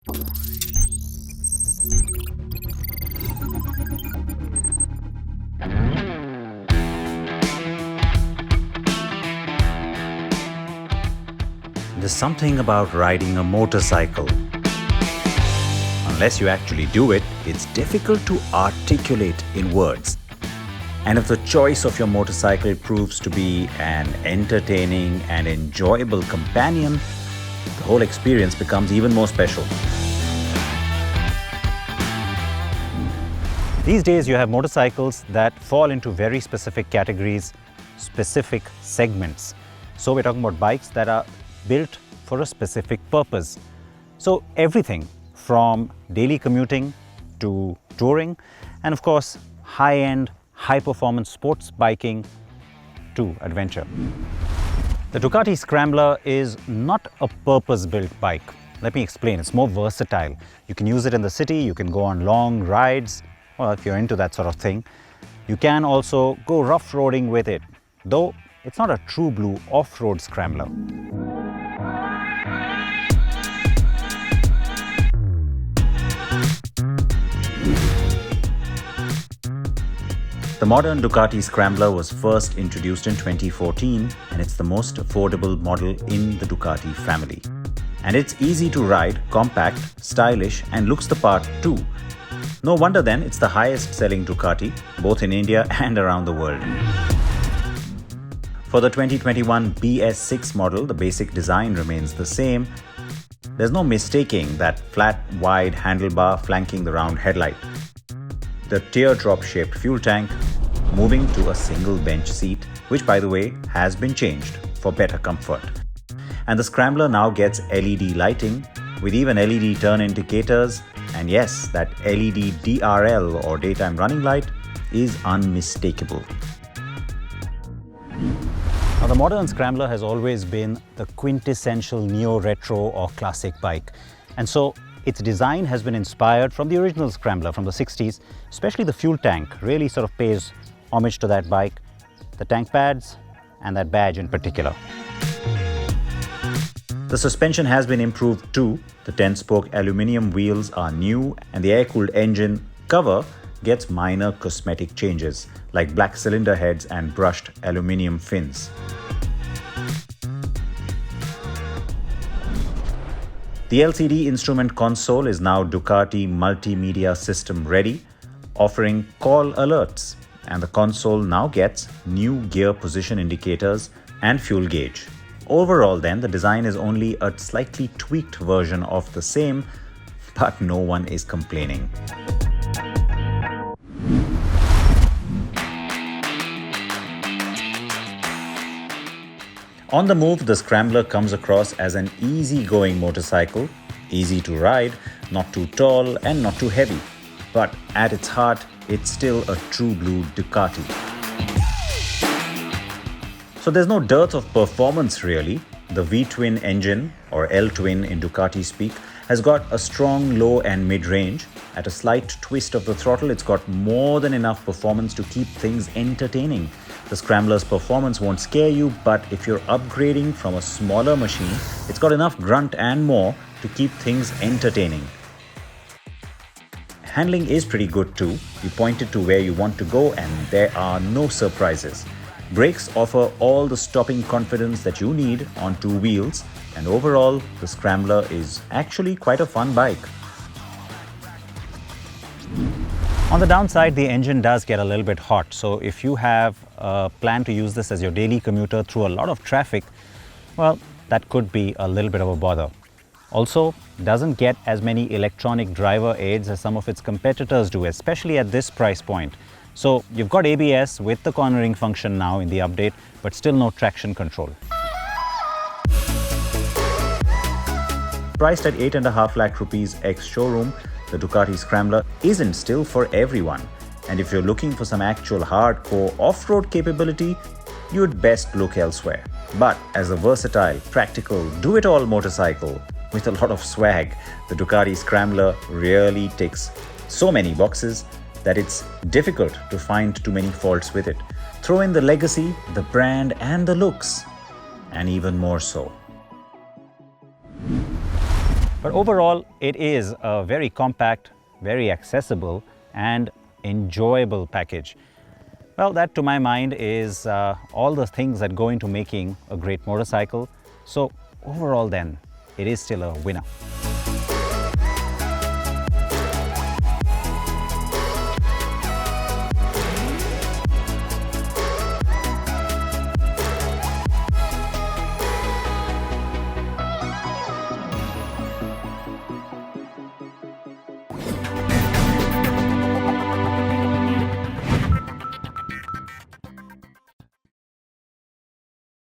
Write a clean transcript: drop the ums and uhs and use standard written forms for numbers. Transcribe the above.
There's something about riding a motorcycle. Unless you actually do it, it's difficult to articulate in words. And if the choice of your motorcycle proves to be an entertaining and enjoyable companion, the whole experience becomes even more special. These days you have motorcycles that fall into very specific categories, specific segments. So we're talking about bikes that are built for a specific purpose. So everything from daily commuting to touring, and of course high-end, high-performance sports biking to adventure. The Ducati Scrambler is not a purpose-built bike. Let me explain. It's more versatile. You can use it in the city, you can go on long rides, well, if you're into that sort of thing. You can also go rough roading with it, though it's not a true blue off-road scrambler. The modern Ducati Scrambler was first introduced in 2014 and it's the most affordable model in the Ducati family. And it's easy to ride, compact, stylish and looks the part too. No wonder then it's the highest selling Ducati, both in India and around the world. For the 2021 BS6 model, the basic design remains the same. There's no mistaking that flat, wide handlebar flanking the round headlight. The teardrop-shaped fuel tank, moving to a single bench seat, which by the way has been changed for better comfort. And the Scrambler now gets LED lighting with even LED turn indicators, and yes, that LED DRL or daytime running light is unmistakable. Now, the modern Scrambler has always been the quintessential neo-retro or classic bike, and so its design has been inspired from the original Scrambler from the 60s, especially the fuel tank really sort of pays homage to that bike, the tank pads and that badge in particular. The suspension has been improved too. The 10-spoke aluminium wheels are new and the air-cooled engine cover gets minor cosmetic changes like black cylinder heads and brushed aluminium fins. The LCD instrument console is now Ducati Multimedia system ready, offering call alerts, and the console now gets new gear position indicators and fuel gauge. Overall then, the design is only a slightly tweaked version of the same, but no one is complaining. On the move, the Scrambler comes across as an easy-going motorcycle, easy to ride, not too tall and not too heavy. But at its heart, it's still a true blue Ducati. So there's no dearth of performance really. The V-twin engine, or L-twin in Ducati speak, has got a strong low and mid-range. At a slight twist of the throttle, it's got more than enough performance to keep things entertaining. The Scrambler's performance won't scare you, but if you're upgrading from a smaller machine, it's got enough grunt and more to keep things entertaining. Handling is pretty good too. You point it to where you want to go and there are no surprises. Brakes offer all the stopping confidence that you need on two wheels, and overall, the Scrambler is actually quite a fun bike. On the downside, the engine does get a little bit hot, so if you have a plan to use this as your daily commuter through a lot of traffic, well, that could be a little bit of a bother. Also, doesn't get as many electronic driver aids as some of its competitors do, especially at this price point. So you've got ABS with the cornering function now in the update, but still no traction control. Priced at 8.5 lakh rupees ex-showroom, the Ducati Scrambler isn't still for everyone. And if you're looking for some actual hardcore off-road capability, you'd best look elsewhere. But as a versatile, practical, do-it-all motorcycle with a lot of swag, the Ducati Scrambler really ticks so many boxes that it's difficult to find too many faults with it. Throw in the legacy, the brand and the looks, and even more so. But overall, it is a very compact, very accessible and enjoyable package. Well, that to my mind is all the things that go into making a great motorcycle. So overall then, it is still a winner.